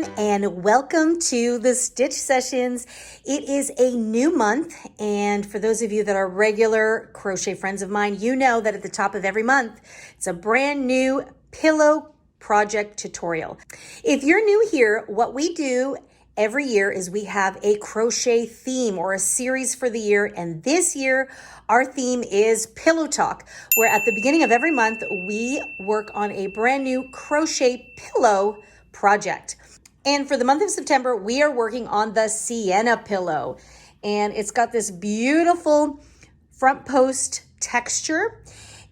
everyone, and welcome to the Stitch Sessions. It is a new month, and for those of you that are regular crochet friends of mine, you know that at the top of every month, it's a brand new pillow project tutorial. If you're new here, what we do every year is we have a crochet theme or a series for the year, and this year our theme is Pillow Talk, where at the beginning of every month we work on a brand new crochet pillow project. And for the month of September, we are working on the Siena Pillow, and it's got this beautiful front post texture,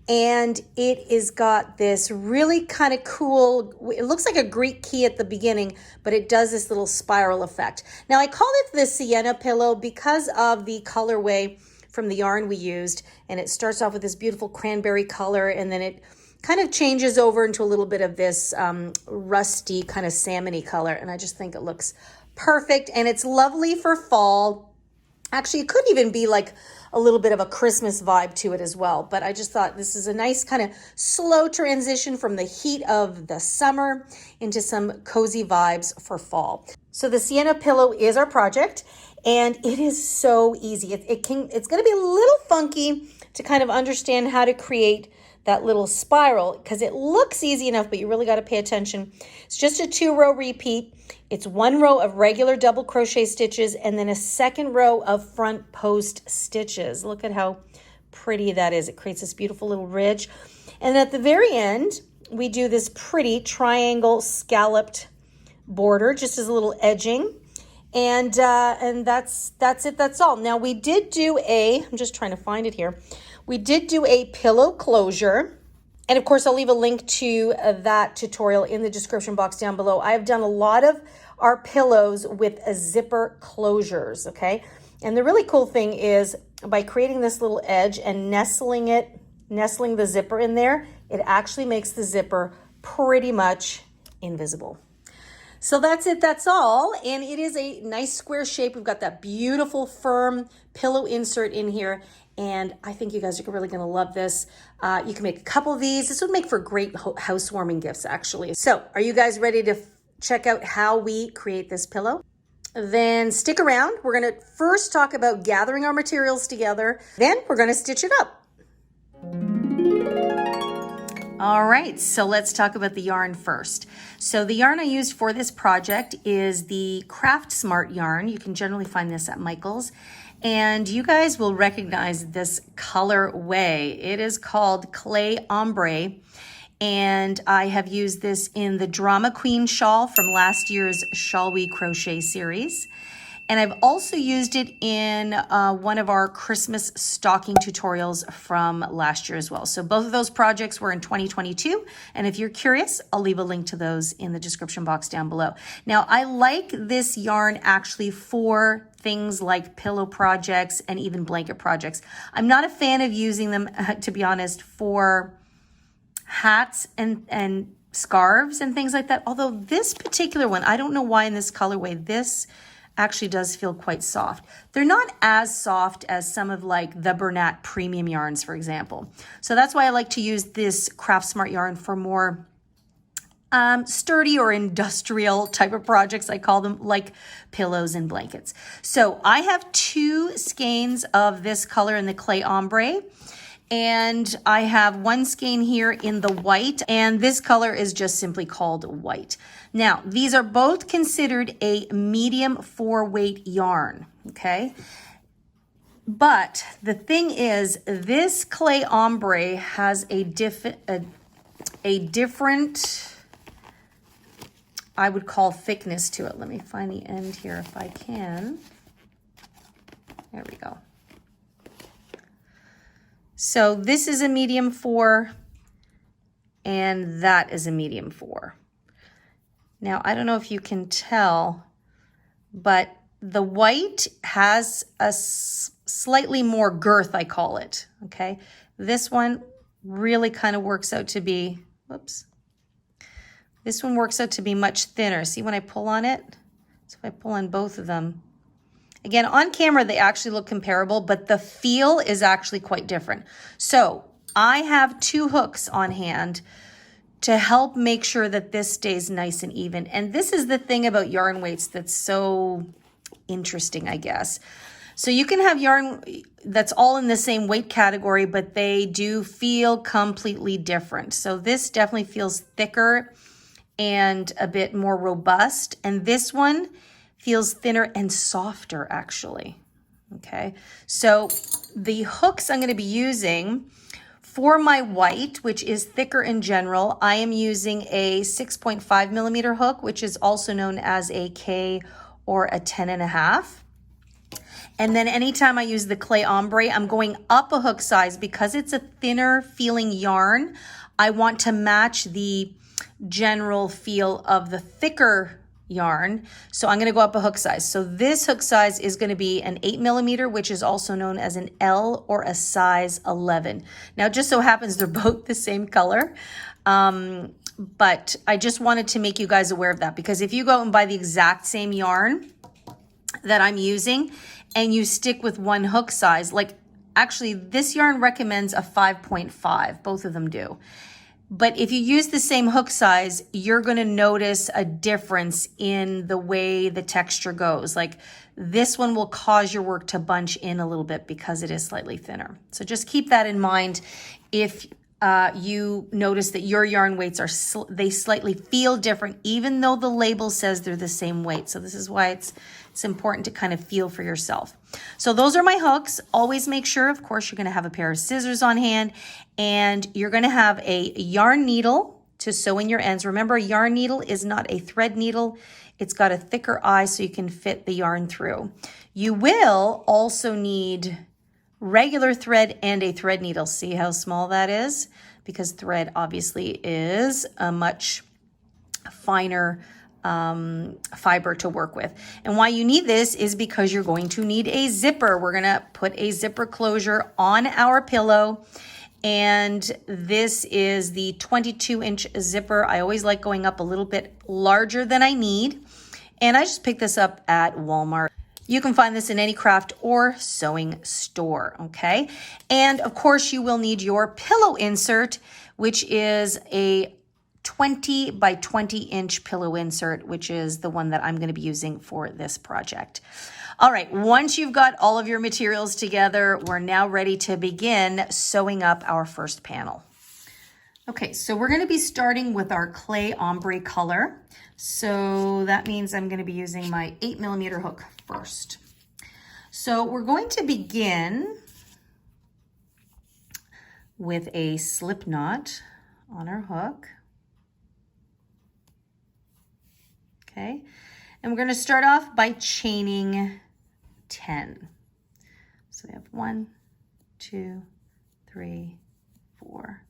and it is got this really kind of cool, it looks like a Greek key at the beginning, but it does this little spiral effect. Now I call it the Siena Pillow because of the colorway from the yarn we used, and it starts off with this beautiful cranberry color, and then it kind of changes over into a little bit of this rusty kind of salmon-y color, and I just think it looks perfect, and it's lovely for fall. Actually, it could even be like a little bit of a Christmas vibe to it as well, but I just thought this is a nice kind of slow transition from the heat of the summer into some cozy vibes for fall. So the Siena Pillow is our project, and it is so easy. It's going to be a little funky to kind of understand how to create that little spiral because it looks easy enough, but you really got to pay attention. It's just a 2-row repeat. It's 1 row of regular double crochet stitches and then a 2nd row of front post stitches. Look at how pretty that is. It creates this beautiful little ridge. And at the very end, we do this pretty triangle scalloped border, just as a little edging. And that's it. That's all. Now we did do I'm just trying to find it here. We did do a pillow closure. And of course, I'll leave a link to that tutorial in the description box down below. I have done a lot of our pillows with a zipper closures, okay? And the really cool thing is by creating this little edge and nestling the zipper in there, it actually makes the zipper pretty much invisible. So that's it, that's all. And it is a nice square shape. We've got that beautiful firm pillow insert in here. And I think you guys are really going to love this. You can make a couple of these. This would make for great housewarming gifts, actually. So are you guys ready to check out how we create this pillow? Then stick around. We're going to first talk about gathering our materials together. Then we're going to stitch it up. All right, so let's talk about the yarn first. So the yarn I used for this project is the Craft Smart yarn. You can generally find this at Michael's. And you guys will recognize this colorway. It is called Clay Ombre. And I have used this in the Drama Queen shawl from last year's Shall We Crochet series. And I've also used it in one of our Christmas stocking tutorials from last year as well. So both of those projects were in 2022. And if you're curious, I'll leave a link to those in the description box down below. Now, I like this yarn actually for things like pillow projects and even blanket projects. I'm not a fan of using them, to be honest, for hats and scarves and things like that. Although this particular one, I don't know why in this colorway, this actually does feel quite soft. They're not as soft as some of like the Bernat premium yarns, for example. So that's why I like to use this Craft Smart yarn for more sturdy or industrial type of projects, I call them, like pillows and blankets. So I have 2 skeins of this color in the Clay Ombre, and I have 1 skein here in the white, and this color is just simply called white. Now, these are both considered a medium 4-weight yarn, okay? But the thing is, this Clay Ombre has a different, I would call, thickness to it. Let me find the end here if I can. There we go. So this is a medium 4, and that is a medium 4. Now, I don't know if you can tell, but the white has a slightly more girth, I call it, okay? This one really kind of works out to be, whoops. This one works out to be much thinner. See when I pull on it? So if I pull on both of them, again, on camera, they actually look comparable, but the feel is actually quite different. So I have 2 hooks on hand to help make sure that this stays nice and even. And this is the thing about yarn weights that's so interesting, I guess. So you can have yarn that's all in the same weight category, but they do feel completely different. So this definitely feels thicker and a bit more robust. And this one feels thinner and softer, actually. Okay, so the hooks I'm going to be using for my white, which is thicker in general, I am using a 6.5 millimeter hook, which is also known as a K or a 10.5. And then anytime I use the clay ombre, I'm going up a hook size because it's a thinner feeling yarn. I want to match the general feel of the thicker yarn. So I'm going to go up a hook size. So this hook size is going to be an 8 millimeter, which is also known as an L or a size 11. Now, it just so happens they're both the same color. But I just wanted to make you guys aware of that, because if you go and buy the exact same yarn that I'm using and you stick with one hook size, like actually this yarn recommends a 5.5, both of them do. But if you use the same hook size, you're going to notice a difference in the way the texture goes. Like this one will cause your work to bunch in a little bit because it is slightly thinner. So just keep that in mind if you notice that your yarn weights are they slightly feel different, even though the label says they're the same weight. So this is why it's important to kind of feel for yourself. So those are my hooks. Always make sure, of course, you're going to have a pair of scissors on hand, and you're going to have a yarn needle to sew in your ends. Remember, a yarn needle is not a thread needle. It's got a thicker eye so you can fit the yarn through. You will also need regular thread and a thread needle. See how small that is? Because thread obviously is a much finer fiber to work with. And why you need this is because you're going to need a zipper. We're going to put a zipper closure on our pillow. And this is the 22-inch zipper. I always like going up a little bit larger than I need. And I just picked this up at Walmart. You can find this in any craft or sewing store, okay? And of course, you will need your pillow insert, which is a 20 by 20-inch pillow insert, which is the one that I'm going to be using for this project. All right, once you've got all of your materials together, we're now ready to begin sewing up our first panel. Okay, so we're going to be starting with our clay ombre color. So that means I'm going to be using my 8 millimeter hook first. So we're going to begin with a slip knot on our hook. Okay, and we're going to start off by chaining 10. So we have 1, 2, 3, 4,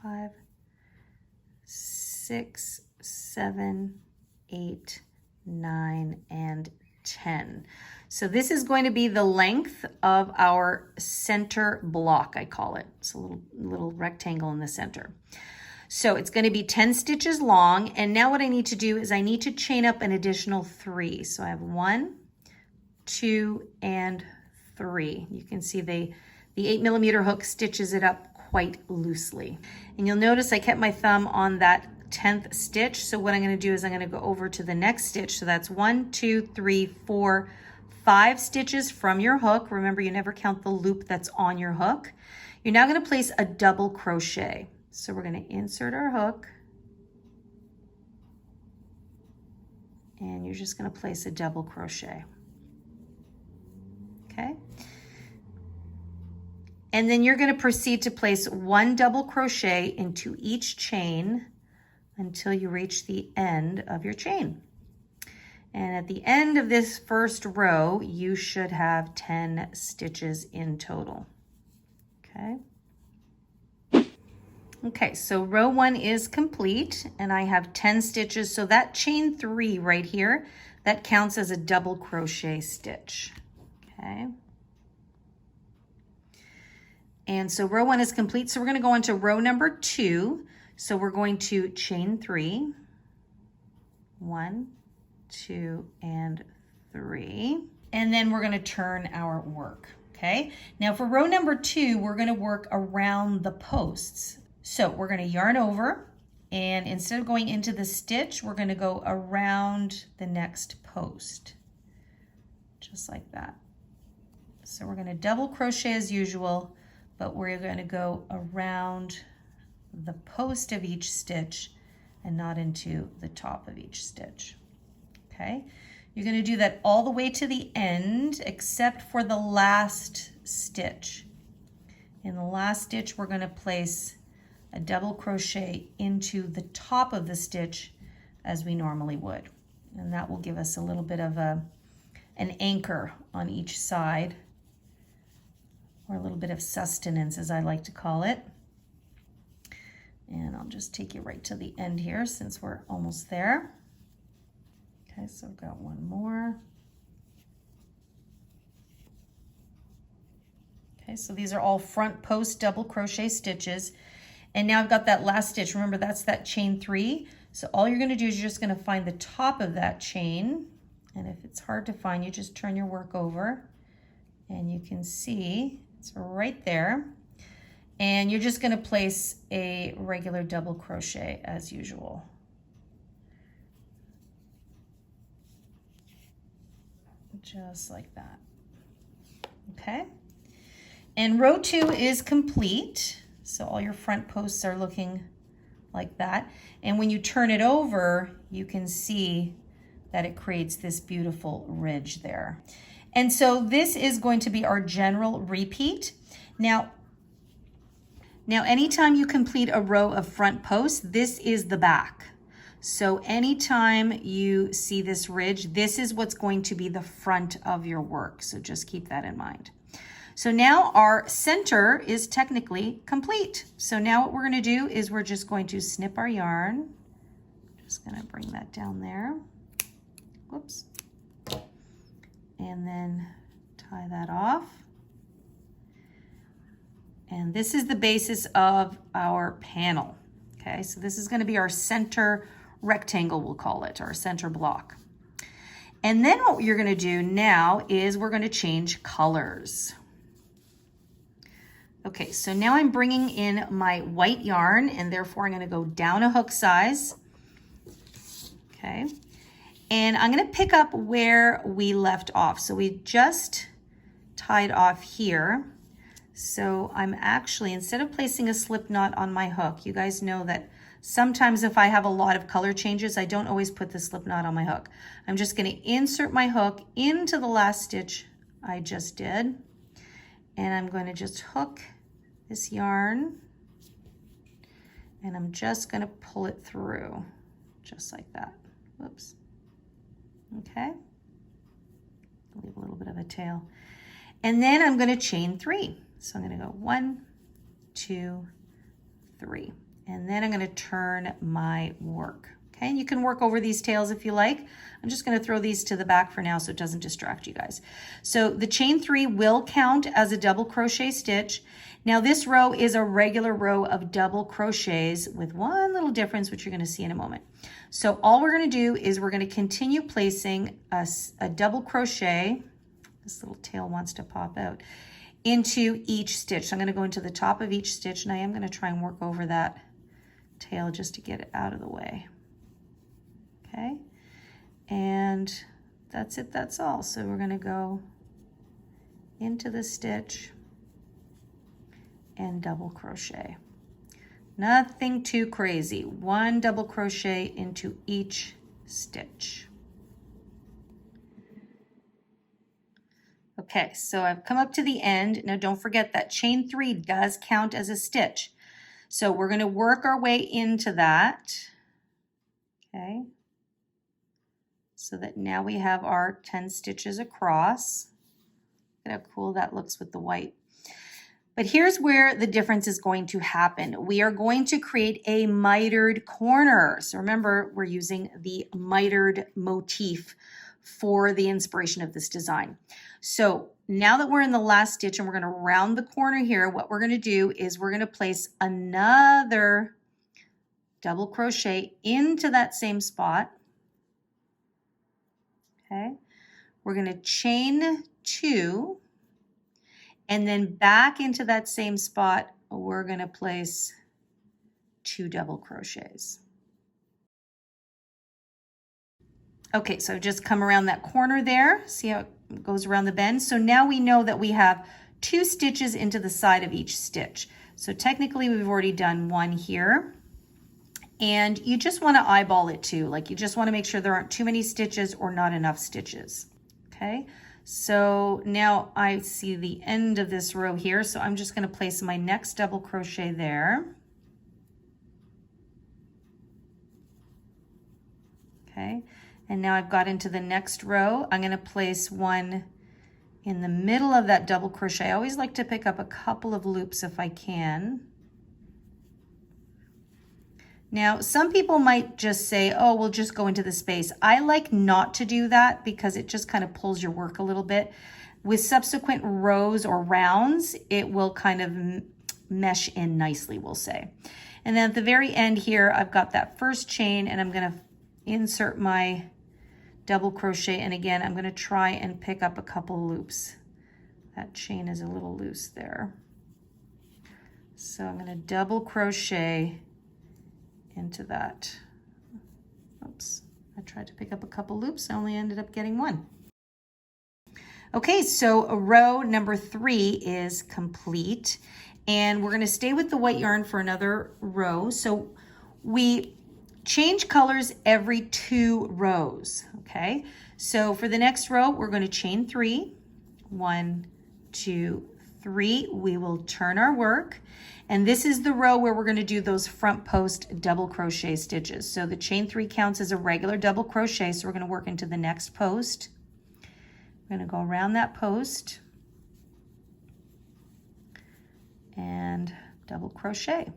5, 6, 7, 8, 9, and 10. So this is going to be the length of our center block, I call it. It's a little rectangle in the center. So it's going to be 10 stitches long. And now what I need to do is I need to chain up an additional 3. So I have 1, 2, and 3. You can see the 8 millimeter hook stitches it up quite loosely. And you'll notice I kept my thumb on that 10th stitch. So what I'm going to do is I'm going to go over to the next stitch. So that's 1, 2, 3, 4, 5 stitches from your hook. Remember, you never count the loop that's on your hook. You're now going to place a double crochet. So we're going to insert our hook, and you're just going to place a double crochet. Okay. And then you're going to proceed to place 1 double crochet into each chain until you reach the end of your chain. And at the end of this first row, you should have 10 stitches in total. Okay. Okay, so row 1 is complete and I have 10 stitches. So that chain 3 right here, that counts as a double crochet stitch. Okay. And so row 1 is complete. So we're going to go on to row number 2. So we're going to chain 3, 1, 2, and 3. And then we're going to turn our work. Okay. Now for row number 2, we're going to work around the posts. So we're going to yarn over And instead of going into the stitch, we're going to go around the next post, just like that. So we're going to double crochet as usual, but we're going to go around the post of each stitch and not into the top of each stitch. Okay, you're going to do that all the way to the end except for the last stitch. In the last stitch, we're going to place a double crochet into the top of the stitch as we normally would. And that will give us a little bit of an anchor on each side, or a little bit of sustenance, as I like to call it. And I'll just take you right to the end here since we're almost there. Okay, so I've got one more. Okay, so these are all front post double crochet stitches. And now I've got that last stitch. Remember, that's that chain 3. So all you're going to do is you're just going to find the top of that chain. And if it's hard to find, you just turn your work over and you can see it's right there. And you're just going to place a regular double crochet as usual. Just like that. Okay. And row 2 is complete. So all your front posts are looking like that. And when you turn it over, you can see that it creates this beautiful ridge there. And so this is going to be our general repeat. Now anytime you complete a row of front posts, this is the back. So anytime you see this ridge, this is what's going to be the front of your work. So just keep that in mind. So now our center is technically complete. So now what we're going to do is we're just going to snip our yarn. Just going to bring that down there. Whoops. And then tie that off. And this is the basis of our panel. Okay, so this is going to be our center rectangle, we'll call it, our center block. And then what you're going to do now is we're going to change colors. Okay, so now I'm bringing in my white yarn, and therefore I'm going to go down a hook size. Okay, and I'm going to pick up where we left off. So we just tied off here. So I'm actually, instead of placing a slip knot on my hook, you guys know that sometimes if I have a lot of color changes, I don't always put the slip knot on my hook. I'm just going to insert my hook into the last stitch I just did. And I'm going to just hook this yarn. And I'm just going to pull it through, just like that. Whoops. Okay. Leave a little bit of a tail. And then I'm going to chain 3. So I'm going to go 1, 2, 3. And then I'm going to turn my work. Okay, and you can work over these tails if you like. I'm just going to throw these to the back for now so it doesn't distract you guys. So the chain 3 will count as a double crochet stitch. Now this row is a regular row of double crochets with one little difference, which you're going to see in a moment. So all we're going to do is we're going to continue placing a double crochet. This little tail wants to pop out into each stitch. So I'm going to go into the top of each stitch, and I am going to try and work over that tail just to get it out of the way. Okay, and that's it, that's all. So we're going to go into the stitch and double crochet. Nothing too crazy. One double crochet into each stitch. Okay, so I've come up to the end. Now don't forget that chain 3 does count as a stitch. So we're going to work our way into that. Okay. So that now we have our 10 stitches across. Look at how cool that looks with the white. But here's where the difference is going to happen. We are going to create a mitered corner. So remember, we're using the mitered motif for the inspiration of this design. So now that we're in the last stitch and we're going to round the corner here, what we're going to do is we're going to place another double crochet into that same spot. Okay, we're going to chain 2, and then back into that same spot, we're going to place 2 double crochets. Okay, so just come around that corner there. See how it goes around the bend? So now we know that we have 2 stitches into the side of each stitch. So technically we've already done 1 here. And you just want to eyeball it too. Like you just want to make sure there aren't too many stitches or not enough stitches. Okay, so now I see the end of this row here. So I'm just going to place my next double crochet there. Okay, and now I've got into the next row. I'm going to place one in the middle of that double crochet. I always like to pick up a couple of loops if I can. Now, some people might just say, oh, we'll just go into the space. I like not to do that because it just kind of pulls your work a little bit. With subsequent rows or rounds, it will kind of mesh in nicely, we'll say. And then at the very end here, I've got that first chain and I'm going to insert my double crochet. And again, I'm going to try and pick up a couple loops. That chain is a little loose there. So I'm going to double crochet into that. Oops, I tried to pick up a couple loops. I only ended up getting 1. Okay, so row number 3 is complete. And we're going to stay with the white yarn for another row. So we change colors every 2 rows. Okay, so for the next row, we're going to chain 3. 1, 2, 3. We will turn our work. And this is the row where we're going to do those front post double crochet stitches. So the chain 3 counts as a regular double crochet. So we're going to work into the next post. We're going to go around that post and double crochet.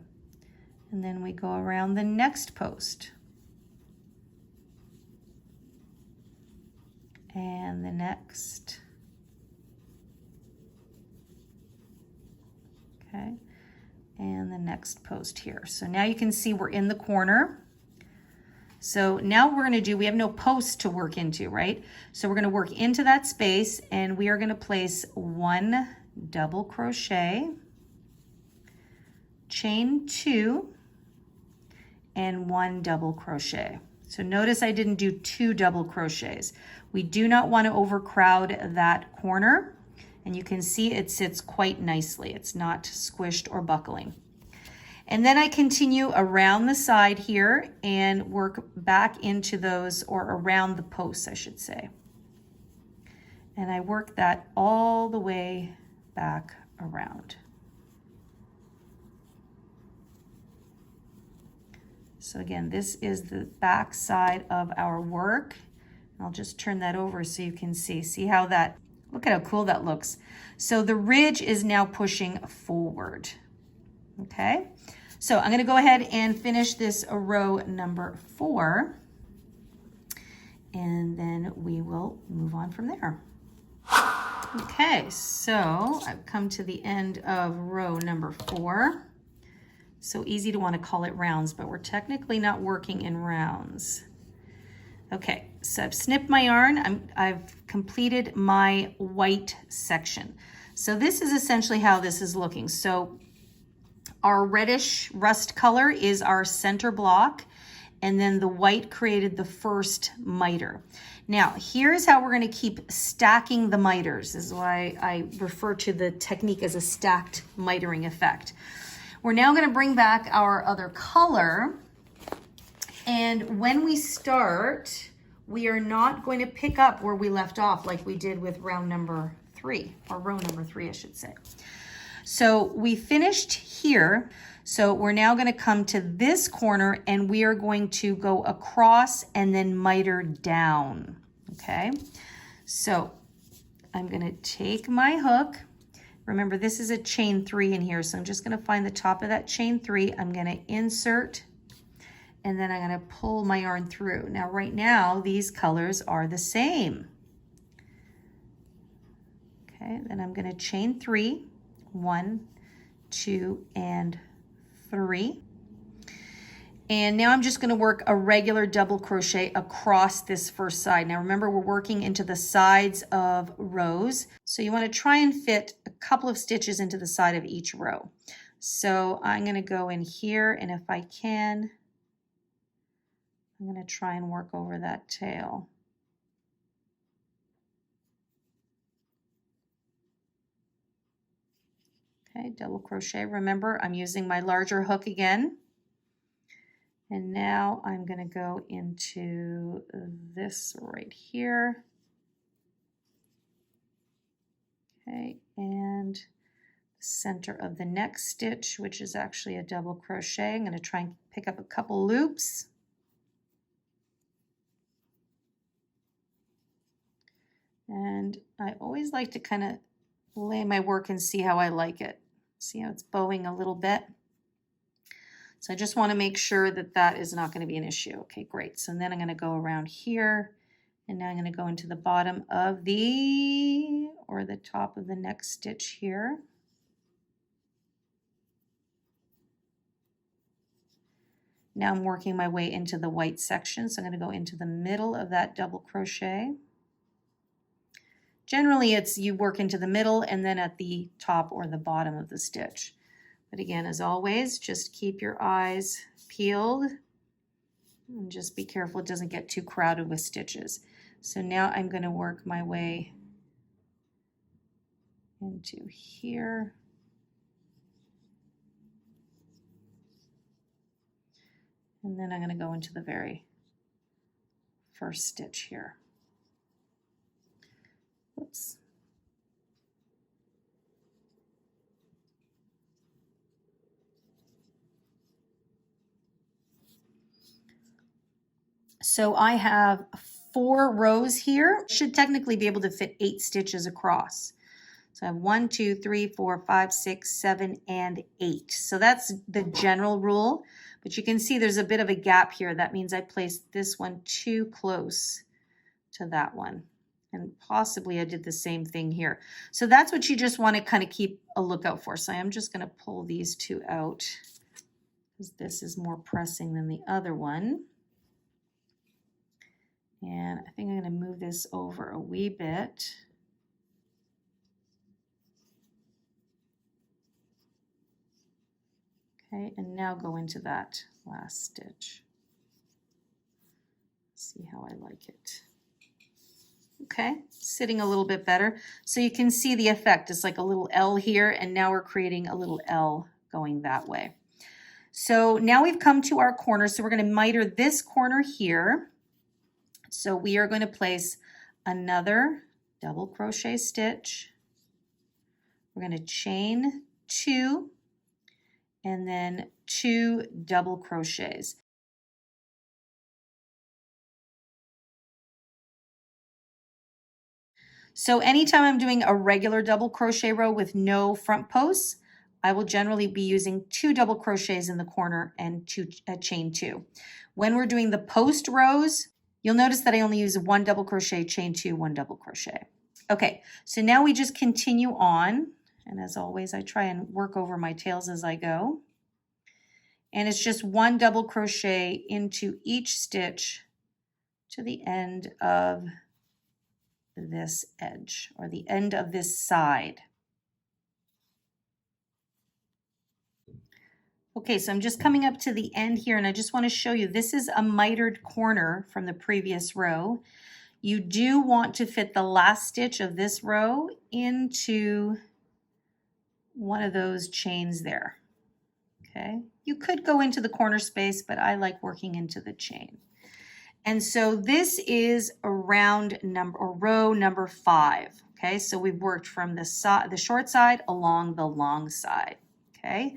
And then we go around the next post. And the next. Okay. And the next post here. So now you can see we're in the corner. So now we're going to do, we have no post to work into, right? So we're going to work into that space and we are going to place 1 double crochet, chain 2, and 1 double crochet. So notice I didn't do 2 double crochets. We do not want to overcrowd that corner. And you can see it sits quite nicely. It's not squished or buckling. And then I continue around the side here and work back into those, or around the posts, I should say. And I work that all the way back around. So again, this is the back side of our work. I'll just turn that over so you can see. See how that, look at how cool that looks. So the ridge is now pushing forward. Okay, so I'm going to go ahead and finish this row number 4. And then we will move on from there. Okay, so I've come to the end of row number 4. So easy to want to call it rounds, but we're technically not working in rounds. Okay, so I've snipped my yarn. I've completed my white section. So this is essentially how this is looking. So our reddish rust color is our center block, and then the white created the first miter. Now, here's how we're going to keep stacking the miters. This is why I refer to the technique as a stacked mitering effect. We're now going to bring back our other color. And when we start, we are not going to pick up where we left off like we did with round number 3, or row number 3, I should say. So we finished here. So we're now going to come to this corner and we are going to go across and then miter down. Okay. So I'm going to take my hook. Remember, this is a chain 3 in here. So I'm just going to find the top of that chain 3. I'm going to insert and then I'm going to pull my yarn through. Now, right now, these colors are the same. Okay, then I'm going to chain 3, 1, 2, and 3. And now I'm just going to work a regular double crochet across this first side. Now remember, we're working into the sides of rows. So you want to try and fit a couple of stitches into the side of each row. So I'm going to go in here, and if I can, I'm going to try and work over that tail. Okay, double crochet. Remember, I'm using my larger hook again. And now I'm going to go into this right here. Okay, and center of the next stitch, which is actually a double crochet. I'm going to try and pick up a couple loops. And I always like to kind of lay my work and see how I like it. See how it's bowing a little bit? So I just want to make sure that that is not going to be an issue. Okay, great. So then I'm going to go around here, and now I'm going to go into the bottom of the, or the top of the next stitch here. Now I'm working my way into the white section, so I'm going to go into the middle of that double crochet. Generally, it's you work into the middle and then at the top or the bottom of the stitch. But again, as always, just keep your eyes peeled and just be careful it doesn't get too crowded with stitches. So now I'm going to work my way into here. And then I'm going to go into the very first stitch here. Oops. So I have 4 rows here. Should technically be able to fit 8 stitches across. So I have 1, 2, 3, 4, 5, 6, 7, and 8. So that's the general rule. But you can see there's a bit of a gap here. That means I placed this one too close to that one. And possibly I did the same thing here. So that's what you just want to kind of keep a lookout for. So I'm just going to pull these 2 out because this is more pressing than the other one. And I think I'm going to move this over a wee bit. Okay, and now go into that last stitch. See how I like it. Okay, sitting a little bit better. So you can see the effect. It's like a little L here, and now we're creating a little L going that way. So now we've come to our corner. So we're going to miter this corner here. So we are going to place another double crochet stitch. We're going to chain 2 and then 2 double crochets. So anytime I'm doing a regular double crochet row with no front posts, I will generally be using 2 double crochets in the corner and chain 2. When we're doing the post rows, you'll notice that I only use 1 double crochet, chain 2, 1 double crochet. Okay, so now we just continue on. And as always, I try and work over my tails as I go. And it's just 1 double crochet into each stitch to the end of this edge or the end of this side. Okay, so I'm just coming up to the end here, and I just want to show you this is a mitered corner from the previous row. You do want to fit the last stitch of this row into one of those chains there. Okay, you could go into the corner space, but I like working into the chain. And so this is a round number or row number 5. Okay, so we've worked from the short side along the long side. Okay,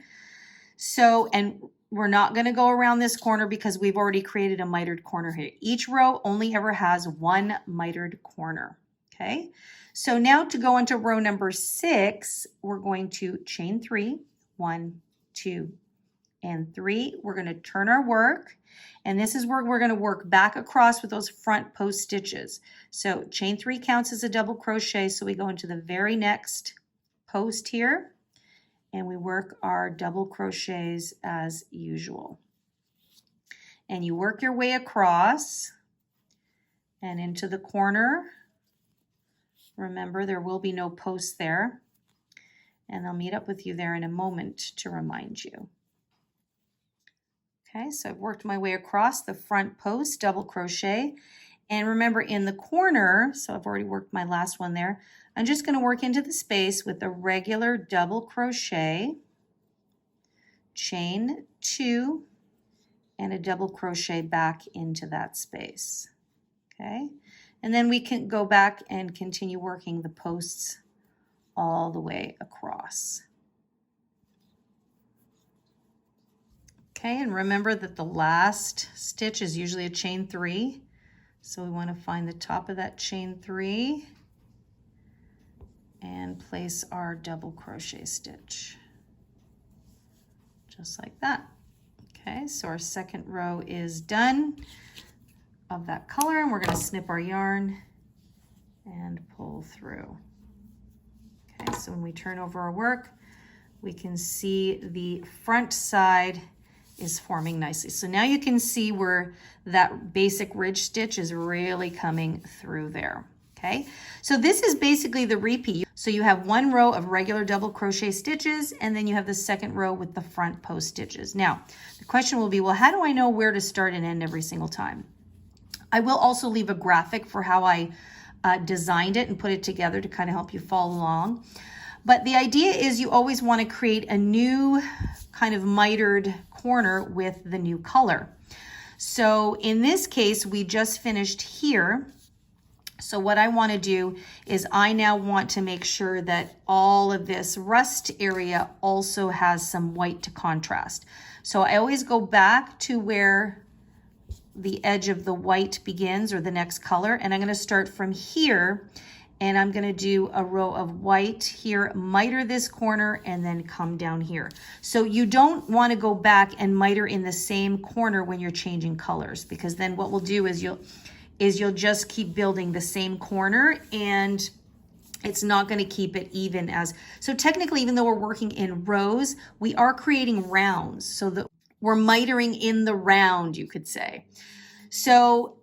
so and we're not going to go around this corner because we've already created a mitered corner here. Each row only ever has 1 mitered corner. Okay, so now to go into row number 6, we're going to chain 3, 1, 2, and 3. We're going to turn our work, and this is where we're going to work back across with those front post stitches. So chain 3 counts as a double crochet, so we go into the very next post here, and we work our double crochets as usual. And you work your way across and into the corner. Remember, there will be no post there. And I'll meet up with you there in a moment to remind you. Okay, so I've worked my way across the front post, double crochet. And remember in the corner, so I've already worked my last one there, I'm just going to work into the space with a regular double crochet, chain 2, and a double crochet back into that space. Okay, and then we can go back and continue working the posts all the way across. Okay, and remember that the last stitch is usually a chain 3. So we want to find the top of that chain 3 and place our double crochet stitch. Just like that. Okay, so our second row is done of that color, and we're going to snip our yarn and pull through. Okay, so when we turn over our work, we can see the front side is forming nicely. So now you can see where that basic ridge stitch is really coming through there. Okay, so this is basically the repeat. So you have one row of regular double crochet stitches, and then you have the second row with the front post stitches. Now, the question will be, well, how do I know where to start and end every single time? I will also leave a graphic for how I designed it and put it together to kind of help you follow along. But the idea is you always want to create a new kind of mitered corner with the new color. So in this case, we just finished here. So what I want to do is I now want to make sure that all of this rust area also has some white to contrast. So I always go back to where the edge of the white begins, or the next color, and I'm going to start from here, and I'm going to do a row of white here, miter this corner, and then come down here. So you don't want to go back and miter in the same corner when you're changing colors, because then what we'll do is you'll just keep building the same corner, and it's not going to keep it even as. So technically, even though we're working in rows, we are creating rounds, so that we're mitering in the round, you could say. So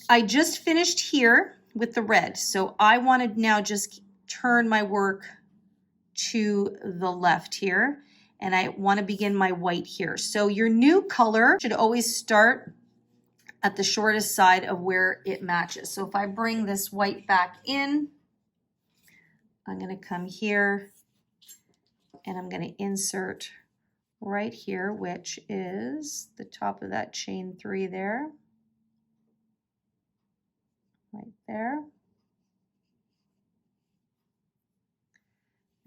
I just finished here with the red. So I want to now just turn my work to the left here, and I want to begin my white here. So your new color should always start at the shortest side of where it matches. So if I bring this white back in, I'm going to come here and I'm going to insert right here, which is the top of that chain 3 there, right there.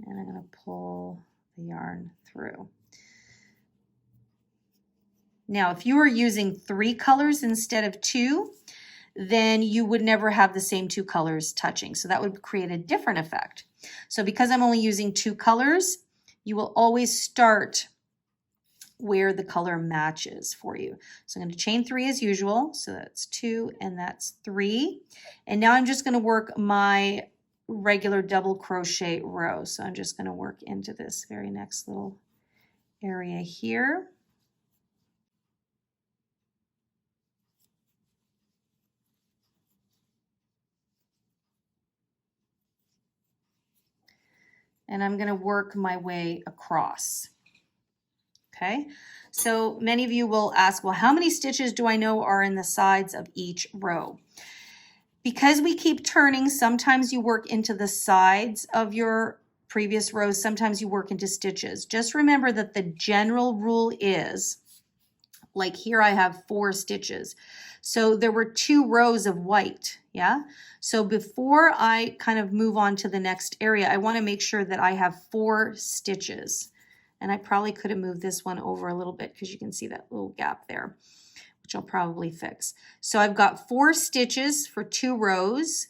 And I'm going to pull the yarn through. Now, if you were using 3 colors instead of 2, then you would never have the same 2 colors touching. So that would create a different effect. So because I'm only using 2 colors, you will always start where the color matches for you. So I'm going to chain 3 as usual. So that's 2 and that's 3. And now I'm just going to work my regular double crochet row. So I'm just going to work into this very next little area here. And I'm going to work my way across. Okay, so many of you will ask, well, how many stitches do I know are in the sides of each row? Because we keep turning, sometimes you work into the sides of your previous rows, sometimes you work into stitches. Just remember that the general rule is, like here I have 4 stitches. So there were 2 rows of white, yeah? So before I kind of move on to the next area, I want to make sure that I have 4 stitches. And I probably could have moved this one over a little bit because you can see that little gap there, which I'll probably fix. So I've got 4 stitches for 2 rows,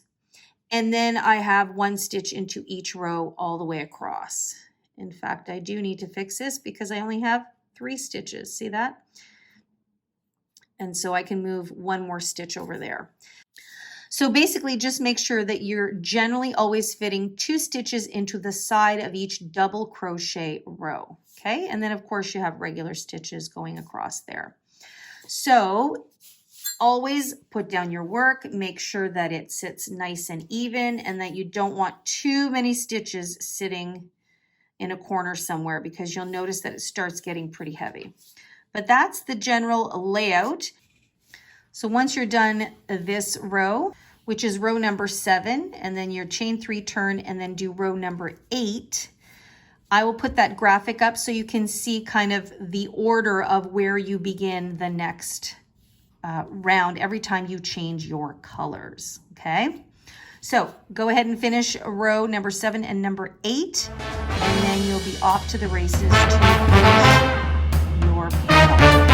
and then I have 1 stitch into each row all the way across. In fact, I do need to fix this because I only have 3 stitches. See that? And so I can move 1 more stitch over there. So basically just make sure that you're generally always fitting 2 stitches into the side of each double crochet row, okay? And then of course you have regular stitches going across there. So always put down your work, make sure that it sits nice and even and that you don't want too many stitches sitting in a corner somewhere because you'll notice that it starts getting pretty heavy. But that's the general layout. So once you're done this row, which is row number 7, and then your chain 3 turn and then do row number 8, I will put that graphic up so you can see kind of the order of where you begin the next round every time you change your colors, okay? So go ahead and finish row number 7 and number 8, and then you'll be off to the races to finish your panel.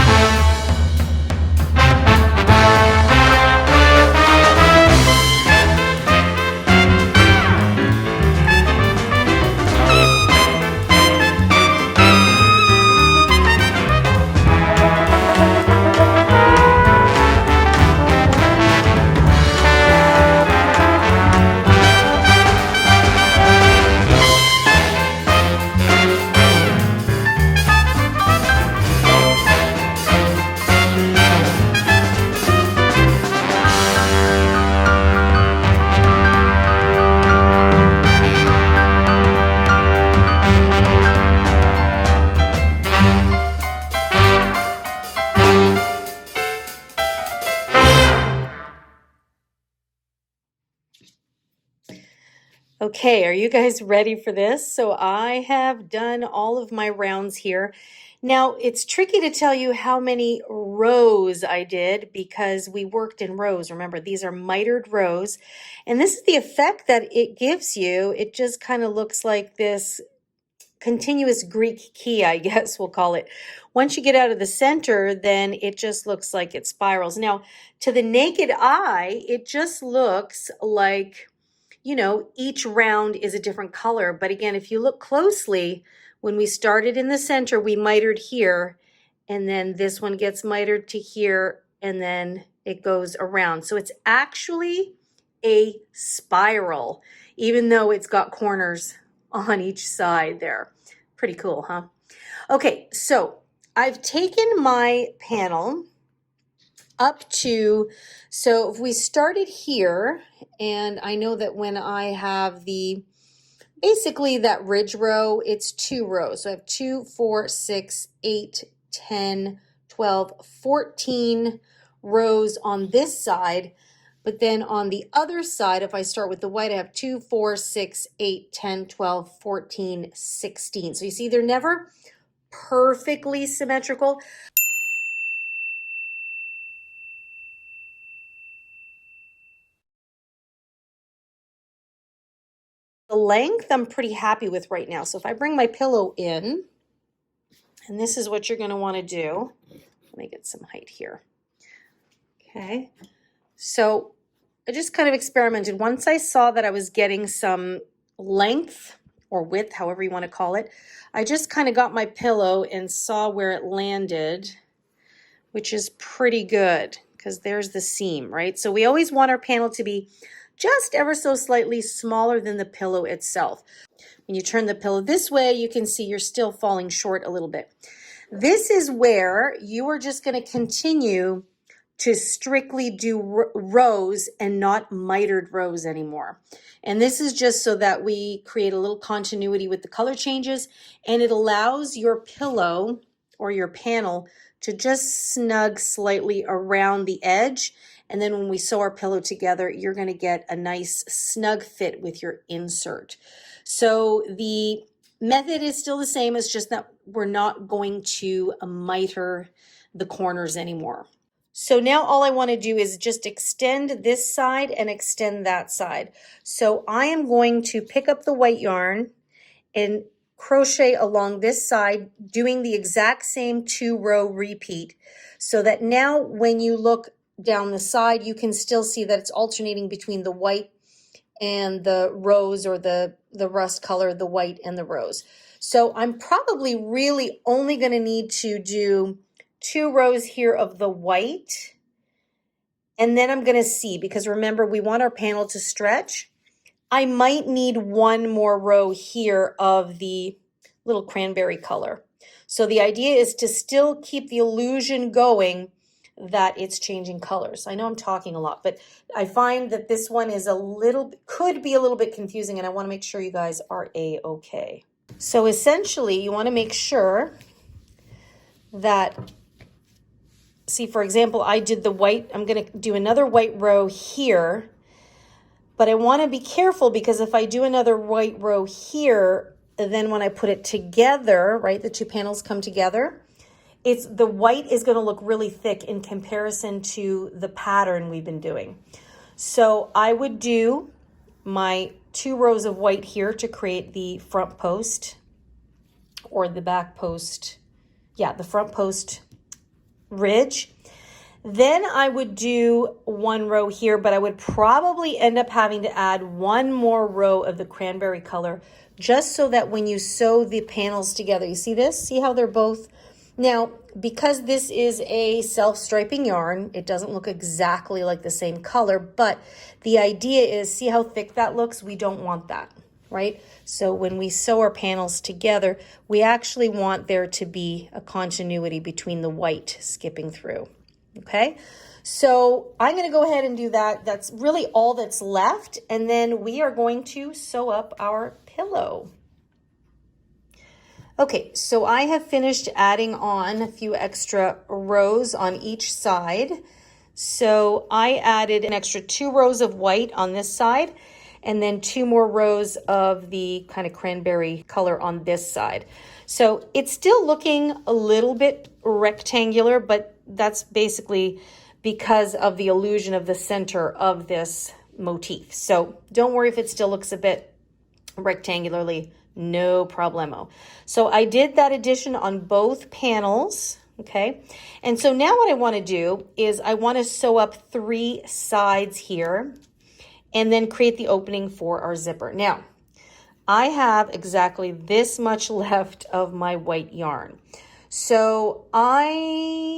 Okay, are you guys ready for this? So I have done all of my rounds here. Now, it's tricky to tell you how many rows I did because we worked in rows. Remember, these are mitered rows. And this is the effect that it gives you. It just kind of looks like this continuous Greek key, I guess we'll call it. Once you get out of the center, then it just looks like it spirals. Now, to the naked eye, it just looks like, you know, each round is a different color. But again, if you look closely, when we started in the center, we mitered here, and then this one gets mitered to here, and then it goes around. So it's actually a spiral, even though it's got corners on each side there. Pretty cool, huh? Okay, so I've taken my panel up to, so if we started here, and I know that when I have the, basically that ridge row, it's 2 rows. So I have 2, 4, 6, 8, 10, 12, 14 rows on this side. But then on the other side, if I start with the white, I have 2, 4, 6, 8, 10, 12, 14, 16. So you see, they're never perfectly symmetrical. The length I'm pretty happy with right now. So if I bring my pillow in, and this is what you're going to want to do. Let me get some height here. Okay. So I just kind of experimented. Once I saw that I was getting some length or width, however you want to call it, I just kind of got my pillow and saw where it landed, which is pretty good because there's the seam, right? So we always want our panel to be just ever so slightly smaller than the pillow itself. When you turn the pillow this way, you can see you're still falling short a little bit. This is where you are just going to continue to strictly do rows and not mitered rows anymore. And this is just so that we create a little continuity with the color changes, and it allows your pillow or your panel to just snug slightly around the edge. And then when we sew our pillow together, you're going to get a nice snug fit with your insert. So the method is still the same. It's just that we're not going to miter the corners anymore. So now all I want to do is just extend this side and extend that side. So I am going to pick up the white yarn and crochet along this side, doing the exact same 2-row repeat, so that now when you look down the side, you can still see that it's alternating between the white and the rose, or the rust color, the white and the rose. So I'm probably really only going to need to do 2 rows here of the white, and then I'm going to see, because remember, we want our panel to stretch. I might need 1 more row here of the little cranberry color. So the idea is to still keep the illusion going that it's changing colors. I know I'm talking a lot, but I find that this one is could be a little bit confusing, and I want to make sure you guys are A-okay. So essentially you want to make sure that, see, for example, I did the white, I'm going to do another white row here, but I want to be careful because if I do another white row here, then when I put it together, right, the two panels come together, the white is going to look really thick in comparison to the pattern we've been doing. So I would do my 2 rows of white here to create the front post or the back post. Yeah, the front post ridge. Then I would do 1 row here, but I would probably end up having to add 1 more row of the cranberry color just so that when you sew the panels together, you see this? See how they're both? Now, because this is a self-striping yarn, it doesn't look exactly like the same color, but the idea is, see how thick that looks? We don't want that, right? So when we sew our panels together, we actually want there to be a continuity between the white skipping through, okay? So I'm going to go ahead and do that. That's really all that's left, and then we are going to sew up our pillow. Okay, so I have finished adding on a few extra rows on each side. So I added an extra 2 rows of white on this side, and then 2 more rows of the kind of cranberry color on this side. So it's still looking a little bit rectangular, but that's basically because of the illusion of the center of this motif. So don't worry if it still looks a bit rectangularly. No problemo. So I did that addition on both panels, okay? And so now what I want to do is I want to sew up 3 sides here and then create the opening for our zipper. Now, I have exactly this much left of my white yarn. So I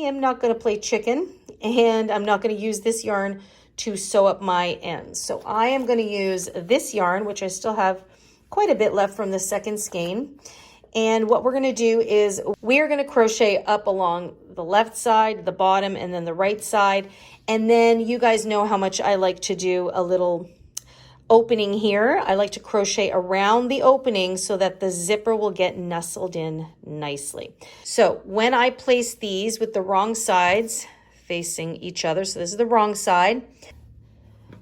am not going to play chicken, and I'm not going to use this yarn to sew up my ends. So I am going to use this yarn, which I still have quite a bit left from the second skein. And what we're going to do is we are going to crochet up along the left side, the bottom, and then the right side. And then you guys know how much I like to do a little opening here. I like to crochet around the opening so that the zipper will get nestled in nicely. So when I place these with the wrong sides facing each other, so this is the wrong side,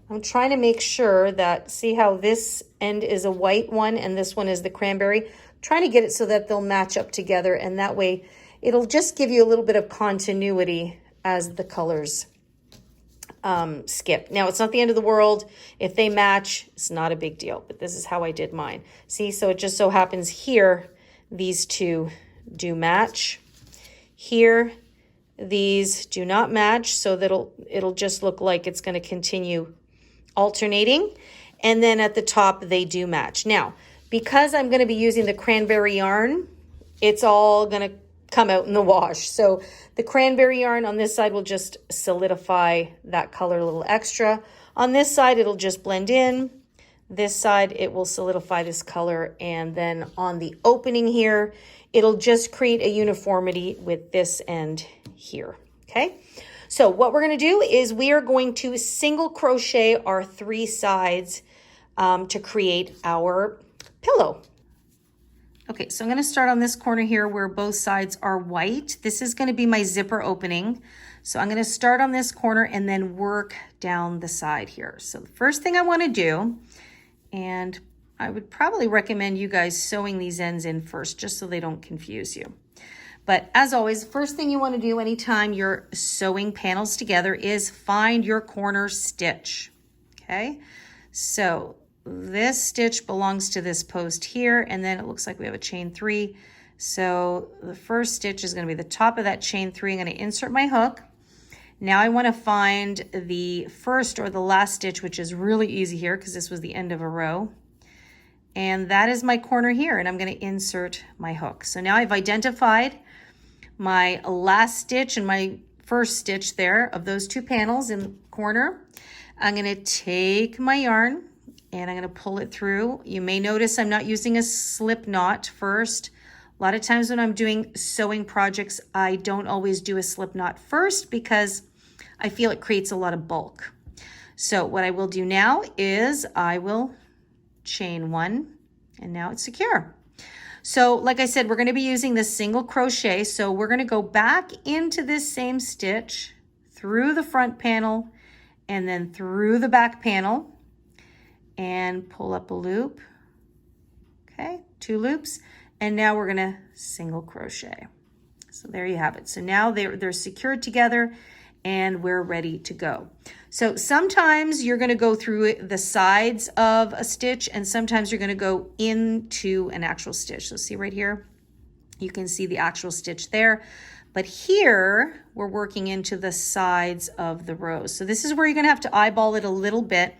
I'm trying to make sure that, see how this end is a white one and this one is the cranberry? I'm trying to get it so that they'll match up together, and that way it'll just give you a little bit of continuity as the colors skip. Now, it's not the end of the world. If they match, it's not a big deal, but this is how I did mine. See, so it just so happens here, these two do match. Here, these do not match, so that it'll just look like it's going to continue alternating, and then at the top they do match. Now, because I'm going to be using the cranberry yarn, it's all going to come out in the wash. So the cranberry yarn on this side will just solidify that color a little extra. On this side, it'll just blend in. This side, it will solidify this color, and then on the opening here, it'll just create a uniformity with this end here, okay? So what we're going to do is we are going to single crochet our 3 sides to create our pillow. Okay, so I'm going to start on this corner here where both sides are white. This is going to be my zipper opening. So I'm going to start on this corner and then work down the side here. So the first thing I want to do, and I would probably recommend you guys sewing these ends in first just so they don't confuse you. But as always, first thing you want to do anytime you're sewing panels together is find your corner stitch, okay? So this stitch belongs to this post here, and then it looks like we have a chain 3. So the first stitch is going to be the top of that chain 3. I'm going to insert my hook. Now I want to find the first or the last stitch, which is really easy here because this was the end of a row. And that is my corner here, and I'm going to insert my hook. So now I've identified my last stitch and my first stitch there of those 2 panels in the corner. I'm going to take my yarn and I'm going to pull it through. You may notice I'm not using a slip knot first. A lot of times when I'm doing sewing projects, I don't always do a slip knot first because I feel it creates a lot of bulk. So what I will do now is I will chain 1, and now it's secure. So like I said, we're going to be using this single crochet. So we're going to go back into this same stitch through the front panel and then through the back panel and pull up a loop. Okay, 2 loops. And now we're going to single crochet. So there you have it. So now they're secured together and we're ready to go. So sometimes you're going to go through the sides of a stitch and sometimes you're going to go into an actual stitch. So see right here, you can see the actual stitch there. But here we're working into the sides of the rows. So this is where you're going to have to eyeball it a little bit.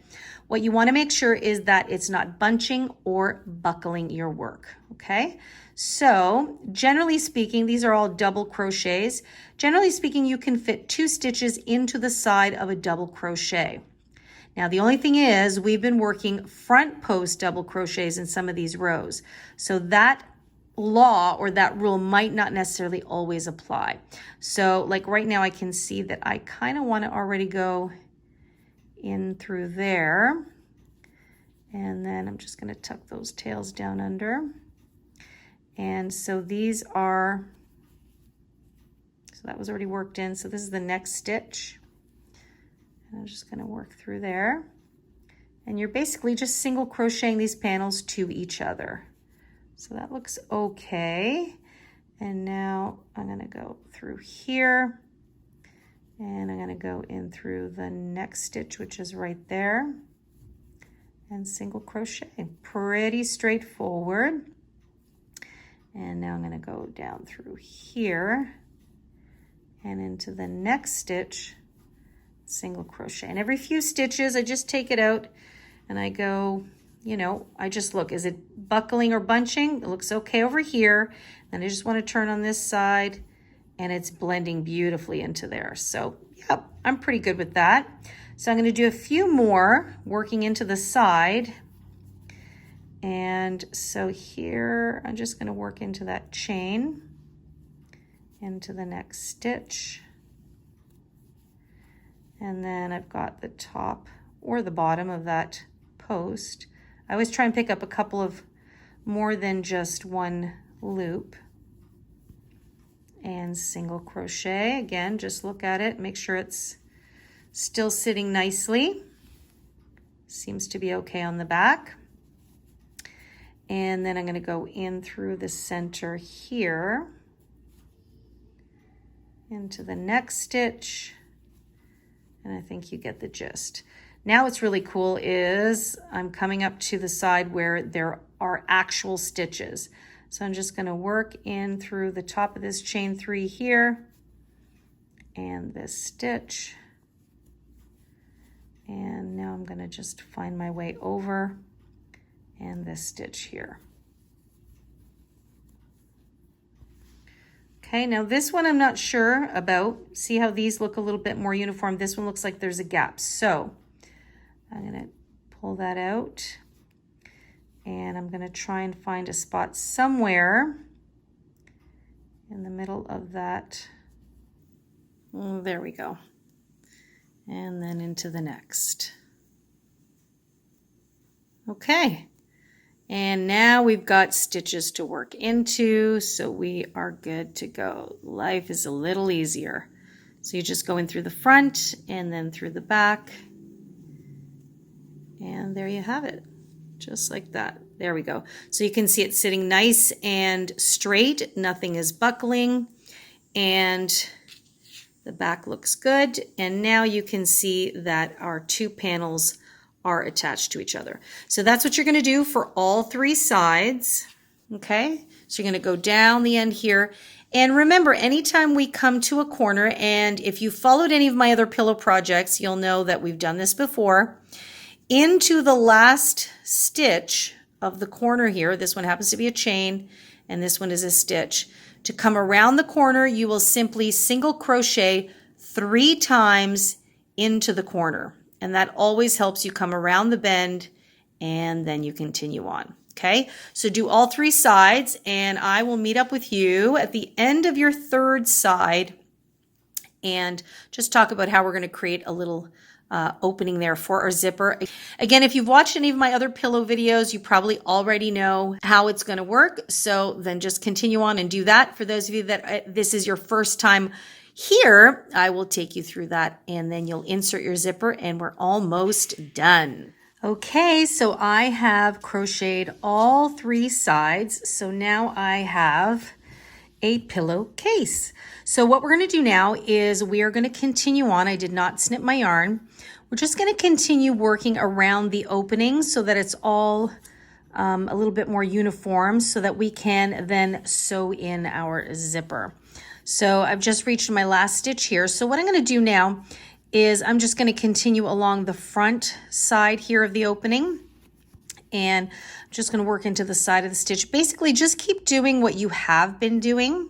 What you want to make sure is that it's not bunching or buckling your work. Okay. So generally speaking, these are all double crochets. Generally speaking, you can fit 2 stitches into the side of a double crochet. Now, the only thing is we've been working front post double crochets in some of these rows. So that law or that rule might not necessarily always apply. So like right now I can see that I kind of want to already go in through there. And then I'm just going to tuck those tails down under. And so these are, so that was already worked in. So this is the next stitch. And I'm just going to work through there. And you're basically just single crocheting these panels to each other. So that looks okay. And now I'm going to go through here. And I'm going to go in through the next stitch, which is right there. And single crochet. Pretty straightforward. And now I'm going to go down through here and into the next stitch, single crochet. And every few stitches, I just take it out and I go, you know, I just look, is it buckling or bunching? It looks okay over here. And I just want to turn on this side and it's blending beautifully into there. So, yep, I'm pretty good with that. So I'm going to do a few more working into the side. And so here, I'm just going to work into that chain, into the next stitch. And then I've got the top or the bottom of that post. I always try and pick up a couple of more than just one loop. And single crochet. Again, just look at it, make sure it's still sitting nicely. Seems to be okay on the back. And then I'm going to go in through the center here into the next stitch. And I think you get the gist. Now what's really cool is I'm coming up to the side where there are actual stitches. So I'm just going to work in through the top of this chain 3 here and this stitch. And now I'm going to just find my way over and this stitch here. Okay, now this one I'm not sure about. See how these look a little bit more uniform? This one looks like there's a gap. So I'm going to pull that out and I'm going to try and find a spot somewhere in the middle of that. Oh, there we go. And then into the next. Okay. And now we've got stitches to work into, so we are good to go. Life is a little easier. So you just go in through the front and then through the back. And there you have it, just like that. There we go. So you can see it sitting nice and straight. Nothing is buckling. And the back looks good. And now you can see that our 2 panels are attached to each other. So that's what you're going to do for all 3 sides. Okay, so you're going to go down the end here. And remember, anytime we come to a corner, and if you followed any of my other pillow projects, you'll know that we've done this before. Into the last stitch of the corner here, this one happens to be a chain, and this one is a stitch. To come around the corner, you will simply single crochet 3 times into the corner. And that always helps you come around the bend and then you continue on. Okay, so do all 3 sides and I will meet up with you at the end of your 3rd side and just talk about how we're going to create a little opening there for our zipper. Again, if you've watched any of my other pillow videos, you probably already know how it's going to work. So then just continue on and do that. For those of you that this is your first time here, I will take you through that, and then you'll insert your zipper and we're almost done. Okay, so I have crocheted all 3 sides. So now I have a pillowcase. So what we're going to do now is we are going to continue on. I did not snip my yarn. We're just going to continue working around the opening so that it's all a little bit more uniform so that we can then sew in our zipper. So I've just reached my last stitch here. So what I'm going to do now is I'm just going to continue along the front side here of the opening, and I'm just going to work into the side of the stitch. Basically, just keep doing what you have been doing.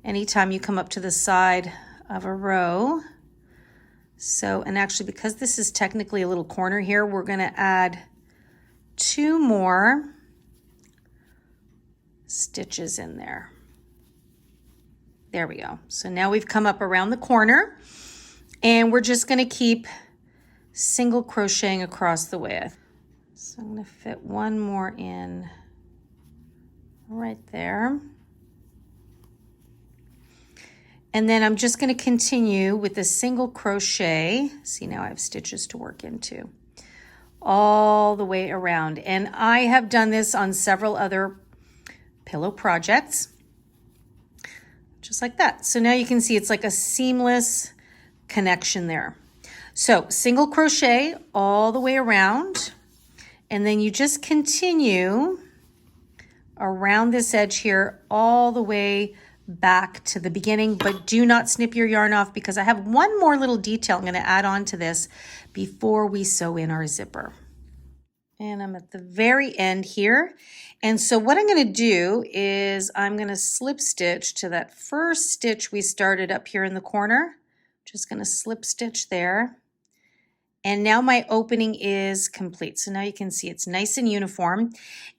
Anytime you come up to the side of a row. So, and actually, because this is technically a little corner here, we're going to add 2 more stitches in there. There we go. So now we've come up around the corner, and we're just going to keep single crocheting across the way. So I'm going to fit 1 more in right there. And then I'm just going to continue with a single crochet. See, now I have stitches to work into all the way around. And I have done this on several other pillow projects. Just like that. So now you can see it's like a seamless connection there. So single crochet all the way around, and then you just continue around this edge here all the way back to the beginning, but do not snip your yarn off because I have one more little detail I'm going to add on to this before we sew in our zipper. And I'm at the very end here. And so what I'm going to do is I'm going to slip stitch to that first stitch we started up here in the corner. Just going to slip stitch there. And now my opening is complete. So now you can see it's nice and uniform.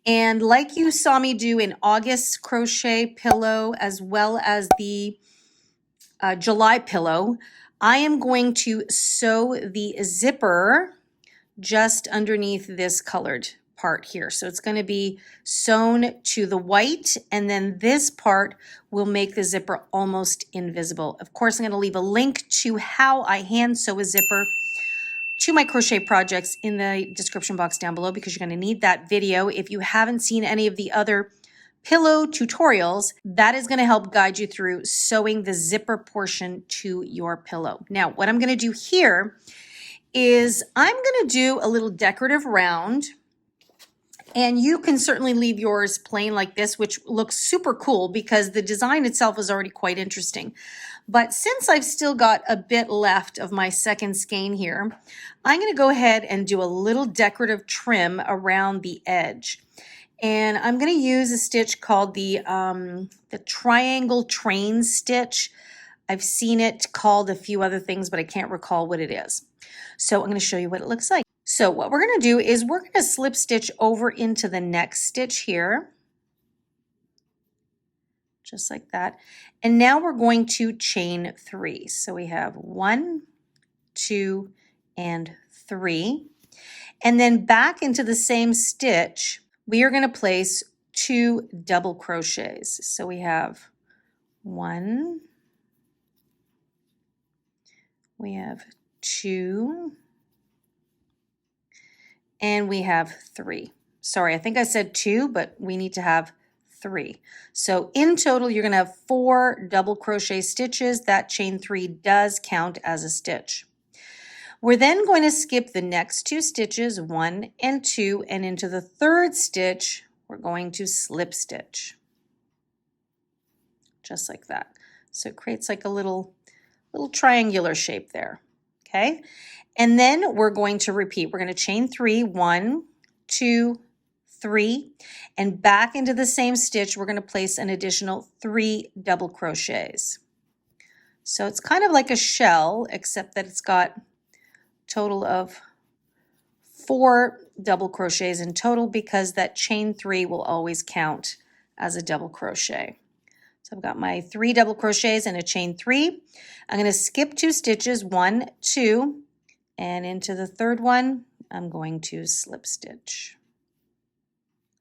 And like you saw me do in August's crochet pillow as well as the July pillow, I am going to sew the zipper just underneath this colored part here. So it's going to be sewn to the white, and then this part will make the zipper almost invisible. Of course, I'm going to leave a link to how I hand sew a zipper to my crochet projects in the description box down below, because you're going to need that video. If you haven't seen any of the other pillow tutorials, that is going to help guide you through sewing the zipper portion to your pillow. Now, what I'm going to do here is I'm going to do a little decorative round, and you can certainly leave yours plain like this, which looks super cool because the design itself is already quite interesting. But since I've still got a bit left of my second skein here, I'm going to go ahead and do a little decorative trim around the edge. And I'm going to use a stitch called the triangle train stitch. I've seen it called a few other things, but I can't recall what it is. So I'm going to show you what it looks like. So what we're going to do is we're going to slip stitch over into the next stitch here. Just like that. And now we're going to chain 3. So we have 1, 2, and 3. And then back into the same stitch, we are going to place 2 double crochets. So we have 1, we have 2, and we have 3. Sorry, I think I said 2, but we need to have 3. So in total, you're going to have 4 double crochet stitches. That chain 3 does count as a stitch. We're then going to skip the next 2 stitches, 1 and 2, and into the third stitch, we're going to slip stitch. Just like that. So it creates like a little triangular shape there. Okay. And then we're going to repeat. We're going to chain 3, 1, 2, 3, and back into the same stitch, we're going to place an additional 3 double crochets. So it's kind of like a shell, except that it's got a total of 4 double crochets in total, because that chain 3 will always count as a double crochet. So I've got my 3 double crochets and a chain 3. I'm going to skip 2 stitches, 1, 2, and into the third one, I'm going to slip stitch.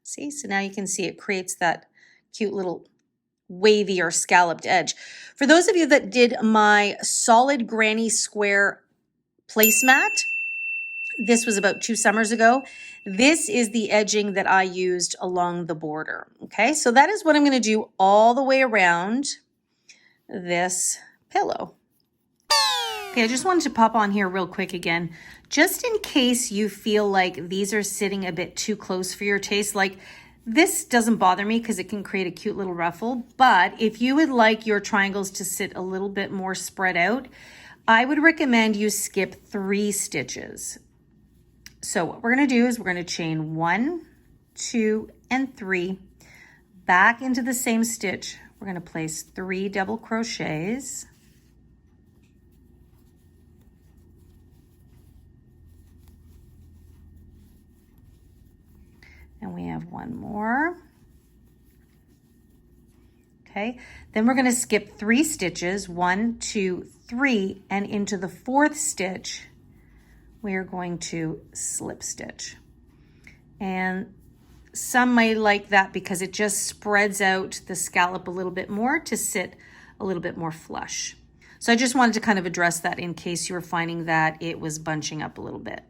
See, so now you can see it creates that cute little wavy or scalloped edge. For those of you that did my solid granny square placemat, this was about 2 summers ago. This is the edging that I used along the border. Okay, so that is what I'm going to do all the way around this pillow. Okay, I just wanted to pop on here real quick again, just in case you feel like these are sitting a bit too close for your taste. Like, this doesn't bother me because it can create a cute little ruffle, but if you would like your triangles to sit a little bit more spread out, I would recommend you skip 3 stitches. So what we're going to do is we're going to chain 1, 2, and 3 back into the same stitch. We're going to place 3 double crochets. And we have 1 more. Okay, then we're going to skip 3 stitches, 1, 2, 3, and into the 4th stitch, we are going to slip stitch. And some might like that because it just spreads out the scallop a little bit more to sit a little bit more flush. So I just wanted to kind of address that in case you were finding that it was bunching up a little bit.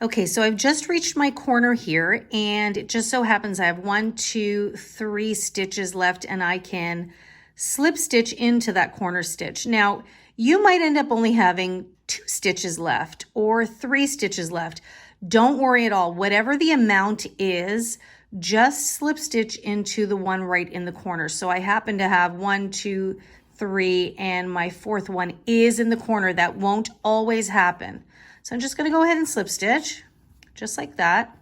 Okay, so I've just reached my corner here, and it just so happens I have 1, 2, 3 stitches left, and I can slip stitch into that corner stitch. Now, you might end up only having 2 stitches left or 3 stitches left. Don't worry at all. Whatever the amount is, just slip stitch into the one right in the corner. So I happen to have 1, 2, 3, and my 4th one is in the corner. That won't always happen. So I'm just going to go ahead and slip stitch, just like that.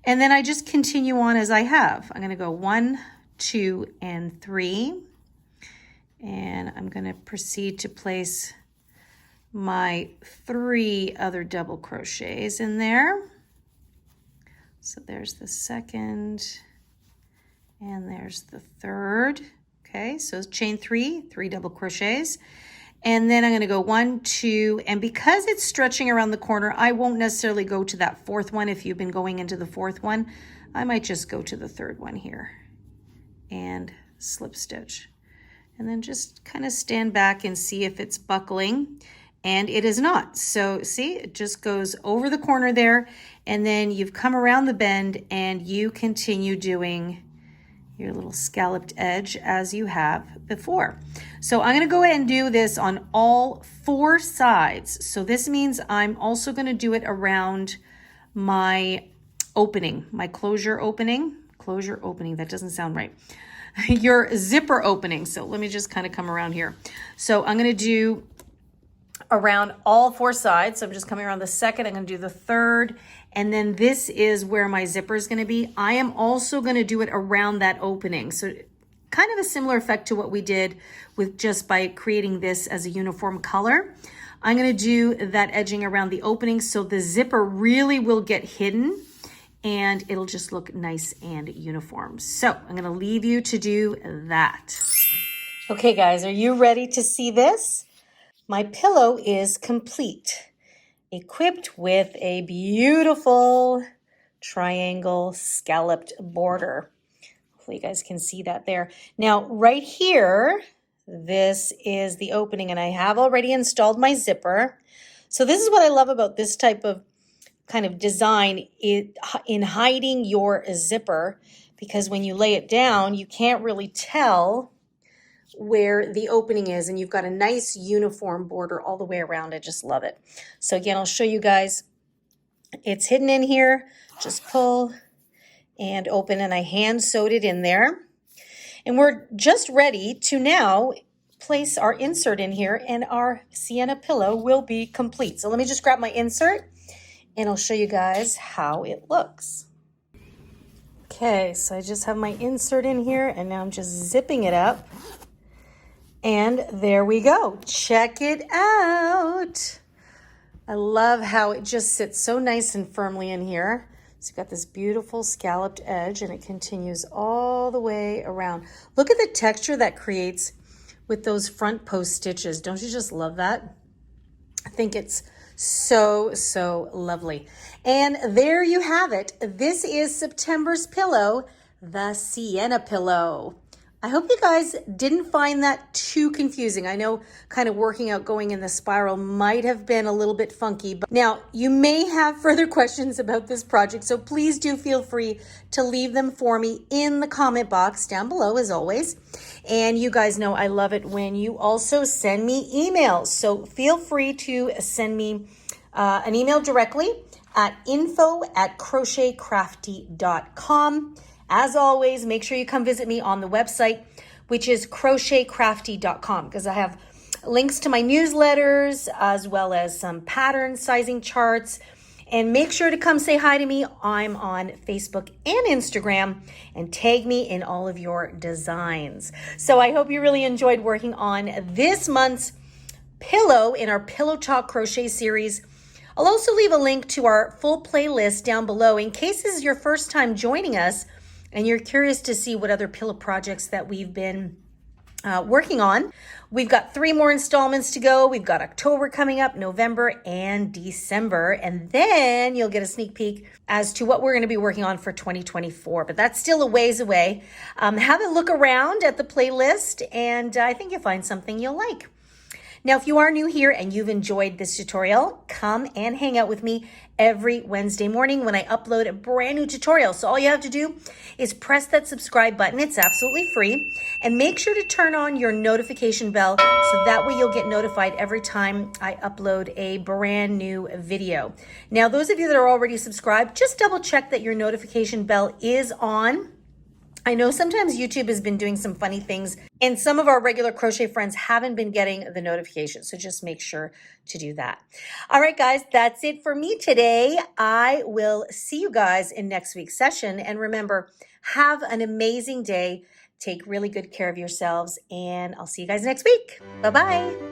And then I just continue on as I have. I'm going to go 1, 2, and 3. And I'm going to proceed to place my 3 other double crochets in there. So there's the 2nd, and there's the 3rd. Okay, so chain 3, 3 double crochets. And then I'm going to go 1, 2, and because it's stretching around the corner, I won't necessarily go to that 4th one. If you've been going into the 4th one, I might just go to the 3rd one here and slip stitch. And then just kind of stand back and see if it's buckling, and it is not. So see, it just goes over the corner there, and then you've come around the bend and you continue doing your little scalloped edge as you have before. So I'm going to go ahead and do this on all 4 sides. So this means I'm also going to do it around my opening, my closure opening, that doesn't sound right. Your zipper opening. So let me just kind of come around here. So I'm going to do around all 4 sides. So I'm just coming around the 2nd, I'm going to do the 3rd, and then this is where my zipper is going to be. I am also going to do it around that opening. So kind of a similar effect to what we did with just by creating this as a uniform color. I'm going to do that edging around the opening so the zipper really will get hidden and it'll just look nice and uniform. So I'm going to leave you to do that. Okay, guys, are you ready to see this? My pillow is complete, equipped with a beautiful triangle scalloped border. Hopefully you guys can see that there. Now, right here, this is the opening, and I have already installed my zipper. So this is what I love about this type of kind of design in hiding your zipper, because when you lay it down, you can't really tell where the opening is, and you've got a nice uniform border all the way around. I just love it. So again, I'll show you guys. It's hidden in here. Just pull and open, and I hand sewed it in there. And we're just ready to now place our insert in here, and our Siena pillow will be complete. So let me just grab my insert and I'll show you guys how it looks. Okay, so I just have my insert in here, and now I'm just zipping it up. And there we go. Check it out. I love how it just sits so nice and firmly in here. So you've got this beautiful scalloped edge and it continues all the way around. Look at the texture that creates with those front post stitches. Don't you just love that? I think it's so, so lovely. And there you have it. This is September's pillow, the Siena Pillow. I hope you guys didn't find that too confusing. I know kind of working out going in the spiral might have been a little bit funky, but now you may have further questions about this project, so please do feel free to leave them for me in the comment box down below as always. And you guys know I love it when you also send me emails, so feel free to send me an email directly at info@crochetcrafty.com. As always, make sure you come visit me on the website, which is crochetcrafty.com, because I have links to my newsletters as well as some pattern sizing charts. And make sure to come say hi to me. I'm on Facebook and Instagram, and tag me in all of your designs. So I hope you really enjoyed working on this month's pillow in our Pillow Talk crochet series. I'll also leave a link to our full playlist down below in case this is your first time joining us and you're curious to see what other pillow projects that we've been working on. We've got 3 more installments to go. We've got October coming up, November, and December. And then you'll get a sneak peek as to what we're going to be working on for 2024. But that's still a ways away. Have a look around at the playlist, and I think you'll find something you'll like. Now, if you are new here and you've enjoyed this tutorial, come and hang out with me every Wednesday morning when I upload a brand new tutorial. So all you have to do is press that subscribe button. It's absolutely free. And make sure to turn on your notification bell so that way you'll get notified every time I upload a brand new video. Now, those of you that are already subscribed, just double check that your notification bell is on. I know sometimes YouTube has been doing some funny things and some of our regular crochet friends haven't been getting the notifications. So just make sure to do that. All right, guys, that's it for me today. I will see you guys in next week's session. And remember, have an amazing day. Take really good care of yourselves, and I'll see you guys next week. Bye-bye.